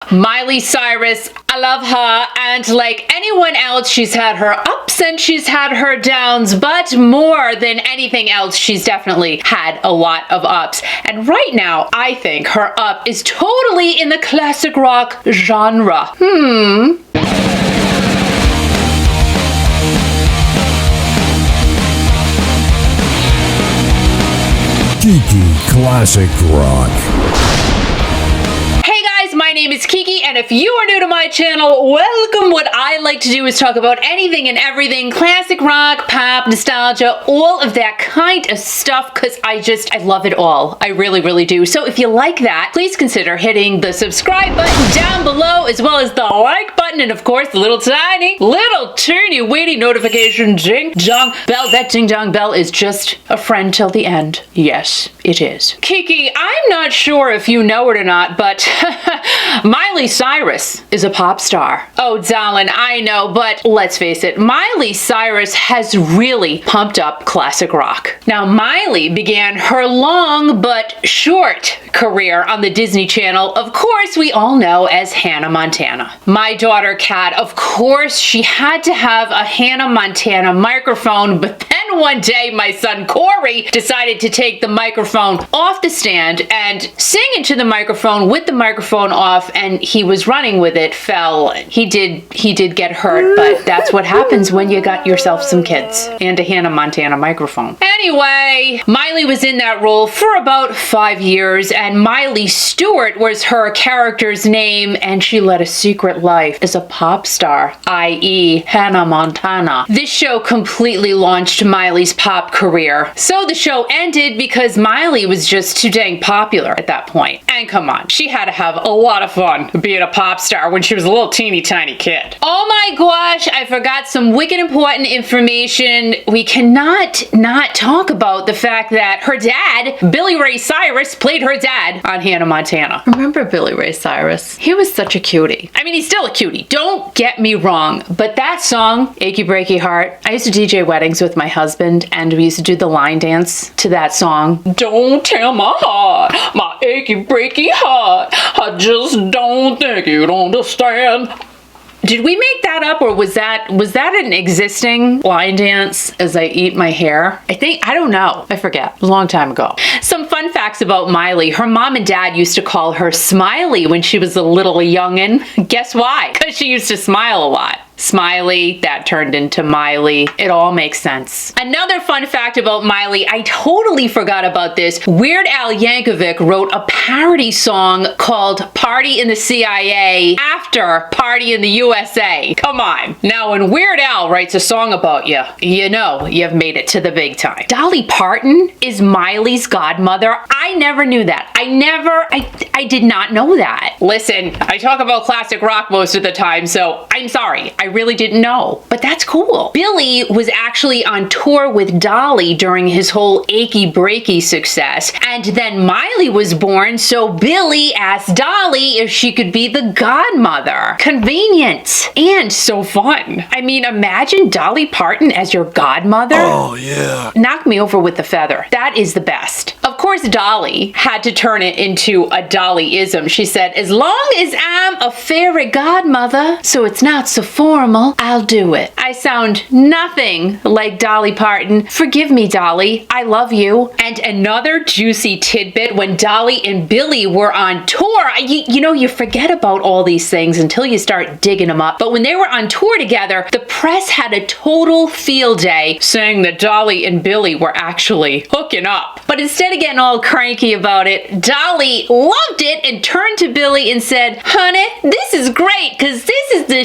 Miley Cyrus, I love her, and like anyone else, she's had her ups and she's had her downs, but more than anything else, she's definitely had a lot of ups. And right now, I think her up is totally in the classic rock genre. Geeky Classic Rock. My name is Kiki, and if you are new to my channel, welcome. What I like to do is talk about anything and everything, classic rock, pop, nostalgia, all of that kind of stuff, because I love it all. I really, really do. So if you like that, please consider hitting the subscribe button down below, as well as the like button, and of course, the little teeny weeny notification ding dong bell. That ding dong bell is just a friend till the end. Yes, it is. Kiki, I'm not sure if you know it or not, but Miley Cyrus is a pop star. Oh, darling, I know, but let's face it, Miley Cyrus has really pumped up classic rock. Now, Miley began her long but short career on the Disney Channel, of course, we all know as Hannah Montana. My daughter, Kat, of course, she had to have a Hannah Montana microphone, but then one day my son Corey decided to take the microphone off the stand and sing into the microphone with the microphone off, and he was running with it, fell. He did get hurt, but that's what happens when you got yourself some kids and a Hannah Montana microphone. Anyway, Miley was in that role for about 5 years, and Miley Stewart was her character's name, and she led a secret life as a pop star, i.e. Hannah Montana. This show completely launched Miley's pop career. So the show ended because Miley was just too dang popular at that point. And come on, she had to have a lot of fun being a pop star when she was a little teeny tiny kid. Oh my gosh, I forgot some wicked important information. We cannot not talk about the fact that her dad, Billy Ray Cyrus, played her dad on Hannah Montana. Remember Billy Ray Cyrus? He was such a cutie. I mean, he's still a cutie. Don't get me wrong, but that song, Achy Breaky Heart, I used to DJ weddings with my husband, and we used to do the line dance to that song. Don't tell my heart, my achy breaky heart, I just don't think you'd understand. Did we make that up, or was that an existing line dance as I eat my hair? I don't know. I forget. It was a long time ago. Some fun facts about Miley. Her mom and dad used to call her Smiley when she was a little youngin'. Guess why? Because she used to smile a lot. Smiley, that turned into Miley. It all makes sense. Another fun fact about Miley, I totally forgot about this. Weird Al Yankovic wrote a parody song called Party in the CIA after Party in the USA. Come on. Now, when Weird Al writes a song about you, you know you've made it to the big time. Dolly Parton is Miley's godmother. I never knew that. I did not know that. Listen, I talk about classic rock most of the time, so I'm sorry. I really didn't know, but that's cool. Billy was actually on tour with Dolly during his whole achy breaky success, and then Miley was born, so Billy asked Dolly if she could be the godmother. Convenient and so fun. I mean, imagine Dolly Parton as your godmother. Oh yeah. Knock me over with the feather. That is the best. Of course, Dolly had to turn it into a Dolly-ism. She said, as long as I'm a fairy godmother, so it's not so formal, I'll do it. I sound nothing like Dolly Parton. Forgive me, Dolly. I love you. And another juicy tidbit, when Dolly and Billy were on tour, you know, you forget about all these things until you start digging them up. But when they were on tour together, the press had a total field day saying that Dolly and Billy were actually hooking up. But instead of getting all cranky about it, Dolly loved it and turned to Billy and said, honey, this is great, because this is the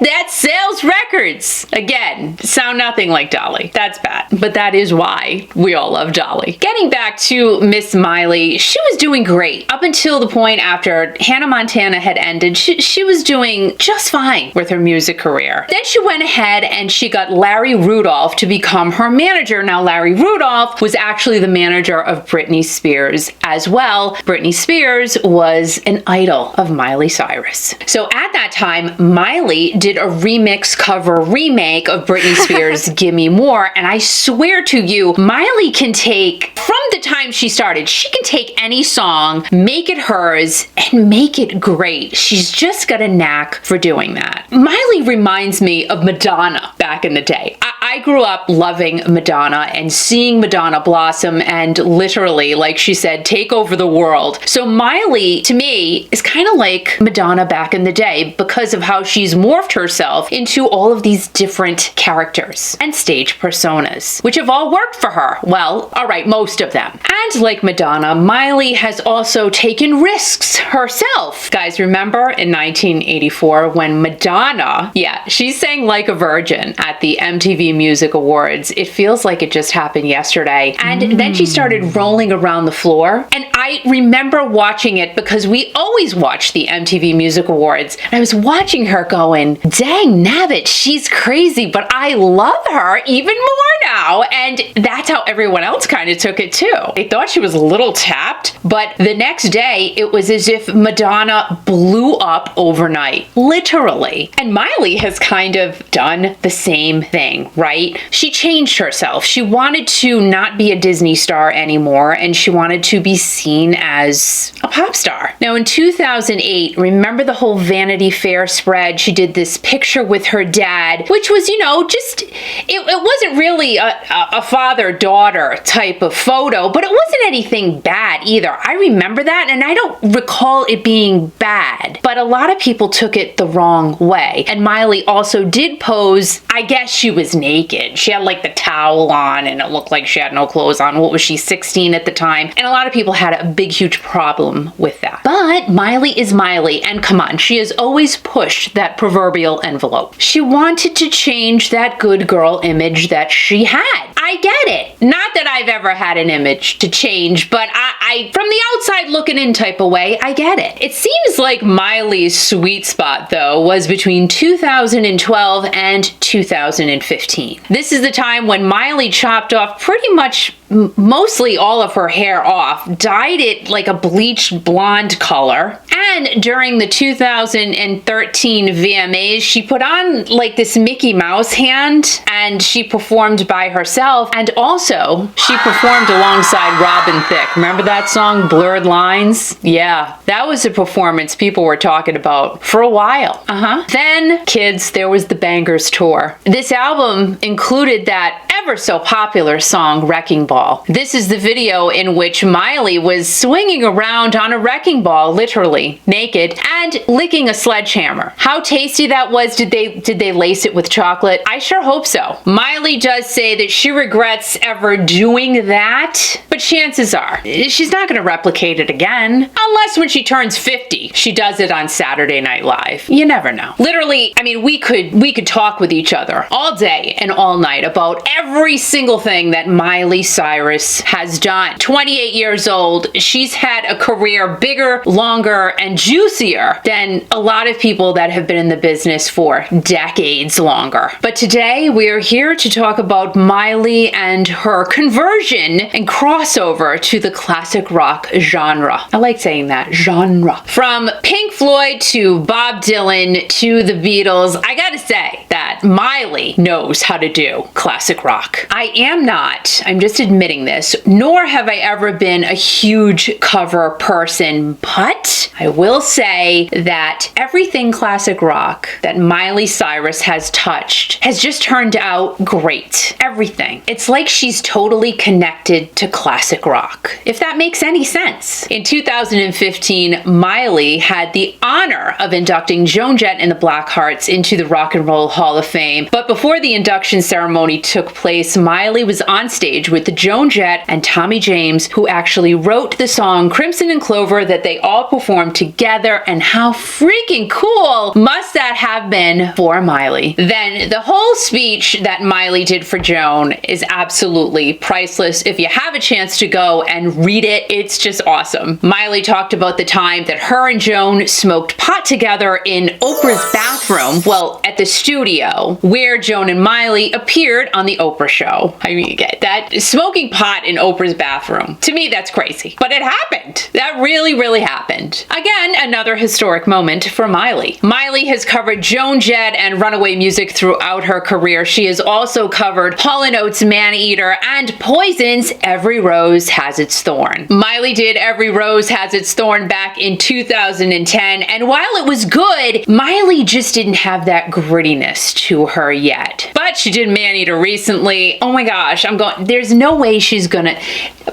that sells records. Again, sound nothing like Dolly. That's bad. But that is why we all love Dolly. Getting back to Miss Miley, she was doing great. Up until the point after Hannah Montana had ended, she was doing just fine with her music career. Then she went ahead and she got Larry Rudolph to become her manager. Now, Larry Rudolph was actually the manager of Britney Spears as well. Britney Spears was an idol of Miley Cyrus. So at that time, Miley did a remix cover remake of Britney Spears' Gimme More, and I swear to you, Miley can take, from the time she started, she can take any song, make it hers, and make it great. She's just got a knack for doing that. Miley reminds me of Madonna back in the day. I grew up loving Madonna and seeing Madonna blossom and literally, like she said, take over the world. So Miley, to me, is kind of like Madonna back in the day because of how she's morphed herself into all of these different characters and stage personas, which have all worked for her. Well, all right, most of them. And like Madonna, Miley has also taken risks herself. Guys, remember in 1984 when Madonna, she sang Like a Virgin at the MTV Music Awards. It feels like it just happened yesterday. And then she started rolling around the floor. And I remember watching it because we always watch the MTV Music Awards. And I was watching her going, dang nabbit, she's crazy, but I love her even more now. And that's how everyone else kind of took it too. They thought she was a little tapped, but the next day it was as if Madonna blew up overnight, literally. And Miley has kind of done the same thing, right? She changed herself. She wanted to not be a Disney star anymore, and she wanted to be seen as a pop star. Now in 2008, remember the whole Vanity Fair spread? She did this picture with her dad, which was, just, it wasn't really a father-daughter type of photo, but it wasn't anything bad either. I remember that, and I don't recall it being bad, but a lot of people took it the wrong way. And Miley also did pose, I guess she was naked. She had like the towel on, and it looked like she had no clothes on. What was she, 16 at the time? And a lot of people had a big, huge problem with that. But Miley is Miley, and come on, she has always pushed that proverbial envelope. She wanted to change that good girl image that she had. I get it. Not that I've ever had an image to change, but I from the outside looking in type of way, I get it. It seems like Miley's sweet spot, though, was between 2012 and 2015. This is the time when Miley chopped off pretty much mostly all of her hair off, dyed it like a bleached blonde color, and during the 2013 VMAs, she put on like this Mickey Mouse hand, and she performed by herself, and also she performed alongside Robin Thicke. Remember that song, Blurred Lines? Yeah, that was a performance people were talking about for a while. Then, kids, there was the Bangers Tour. This album included that ever so popular song, Wrecking Ball. This is the video in which Miley was swinging around on a wrecking ball, literally naked, and licking a sledgehammer. How tasty that was. Did they lace it with chocolate? I sure hope so. Miley does say that she regrets ever doing that, but chances are she's not going to replicate it again, unless when she turns 50, she does it on Saturday Night Live. You never know. Literally, I mean, we could talk with each other all day and all night about every single thing that Miley Cyrus has done. 28 years old, she's had a career bigger, longer, and juicier than a lot of people that have been in the business for decades longer. But today we are here to talk about Miley and her conversion and crossover to the classic rock genre. I like saying that, genre. From Pink Floyd to Bob Dylan to the Beatles, I gotta say that Miley knows how to do classic rock. I am not, I'm just admitting this, nor have I ever been a huge cover person, but I will say that everything classic rock that Miley Cyrus has touched has just turned out great. Everything. It's like she's totally connected to classic rock, if that makes any sense. In 2015, Miley had the honor of inducting Joan Jett and the Blackhearts into the Rock and Roll Hall of Fame. But before the induction ceremony took place, Miley was on stage with Joan Jett and Tommy James, who actually wrote the song Crimson and Clover that they all performed together. And how freaking cool must that have been for Miley? Then the whole speech that Miley did for Joan is absolutely priceless. If you have a chance chance to go and read it, it's just awesome. Miley talked about the time that her and Joan smoked pot together in Oprah's bathroom, well, at the studio, where Joan and Miley appeared on the Oprah show. I mean, that smoking pot in Oprah's bathroom, to me, that's crazy. But it happened. That really, really happened. Again, another historic moment for Miley. Miley has covered Joan Jett and Runaway music throughout her career. She has also covered Hall & Oates' Man-Eater and Poison's Every Rose Has Its Thorn. Miley did Every Rose Has Its Thorn back in 2010, and while it was good, Miley just didn't have that grittiness to her yet. But she did Man-Eater recently. Oh my gosh, there's no way she's gonna,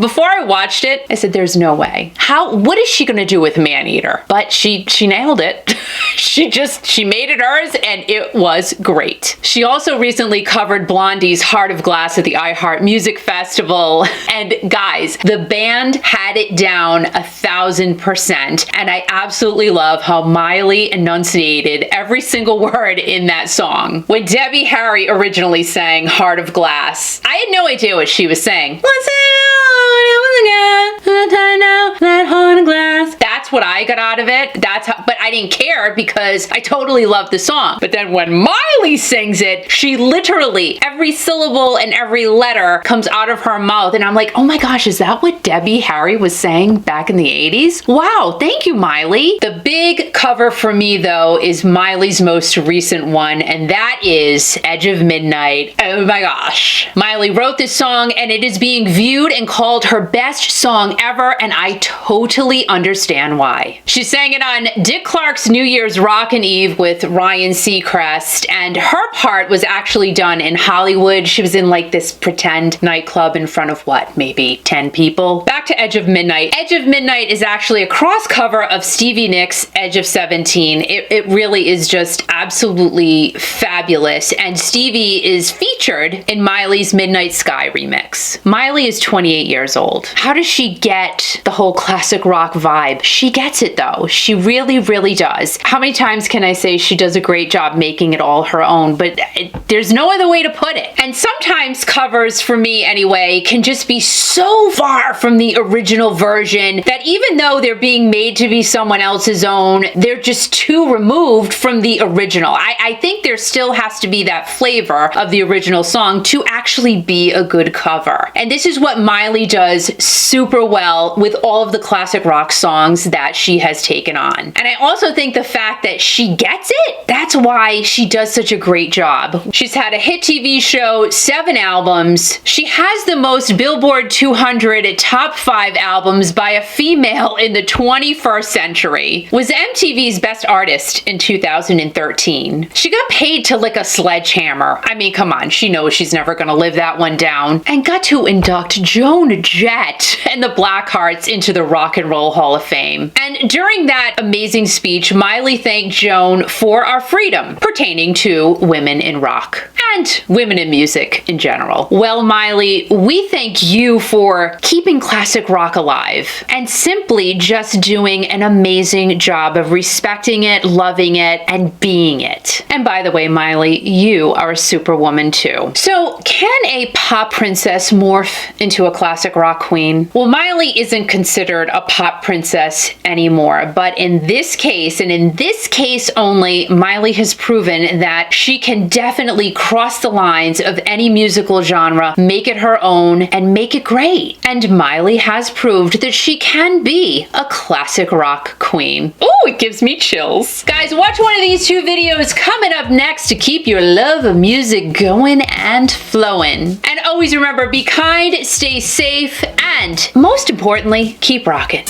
before I watched it, I said, there's no way. What is she gonna do with Man-Eater? But she nailed it. She made it hers, and it was great. She also recently covered Blondie's Heart of Glass at the iHeart Music Festival. And guys, the band had it down 1,000%. And I absolutely love how Miley enunciated every single word in that song. When Debbie Harry originally sang Heart of Glass, I had no idea what she was saying. That heart of glass. That's what I got out of it. But I didn't care because I totally loved the song. But then when Miley sings it, she literally, every syllable and every letter comes out of her mouth. And I'm like, oh my gosh, is that what Debbie Harry was saying back in the 80s? Wow, thank you, Miley. The big cover for me, though, is Miley's most recent one, and that is Edge of Midnight. Oh my gosh. Miley wrote this song, and it is being viewed and called her best song ever, and I totally understand why. She sang it on Dick Clark's New Year's Rockin' Eve with Ryan Seacrest, and her part was actually done in Hollywood. She was in like this pretend nightclub in front of what, maybe 10 people? Back to Edge of Midnight. Edge of Midnight is actually a cross cover of Stevie Nicks' Edge of 17. It really is just absolutely fabulous, and Stevie is featured in Miley's Midnight Sky remix. Miley is 28 years old. How does she get the whole classic rock vibe? She gets it though. She really, really does. How many times can I say she does a great job making it all her own? But there's no other way to put it. And sometimes covers, for me anyway, can just be so far from the original version that even though they're being made to be someone else's own, they're just too removed from the original. I think there still has to be that flavor of the original song to actually be a good cover. And this is what Miley does super well with all of the classic rock songs that she has taken on. And I also think the fact that she gets it, that's why she does such a great job. She's had a hit TV show, 7 albums. She has the most Billboard 200 top 5 albums by a female in the 21st century. Was MTV's Best Artist in 2013. She got paid to lick a sledgehammer. I mean, come on, she knows she's never gonna live that one down. And got to induct Joan Jett and the Blackhearts into the Rock and Roll Hall of Fame. And during that amazing speech, Miley thanked Joan for our freedom pertaining to women in rock and women in music in general. Well, Miley, we thank you for keeping classic rock alive and simply just doing an amazing job of respecting it, loving it, and being it. And by the way, Miley, you are a superwoman too. So can a pop princess morph into a classic rock queen? Well, Miley isn't considered a pop princess anymore, but in this case, and in this case only, Miley has proven that she can definitely cross the lines of any musical genre, make it her own, and make it great. And Miley has proved that she can be a classic rock queen. Ooh, it gives me chills. Guys, watch one of these 2 videos coming up next to keep your love of music going and flowing. And always remember, be kind, stay safe, and most importantly, keep rocking.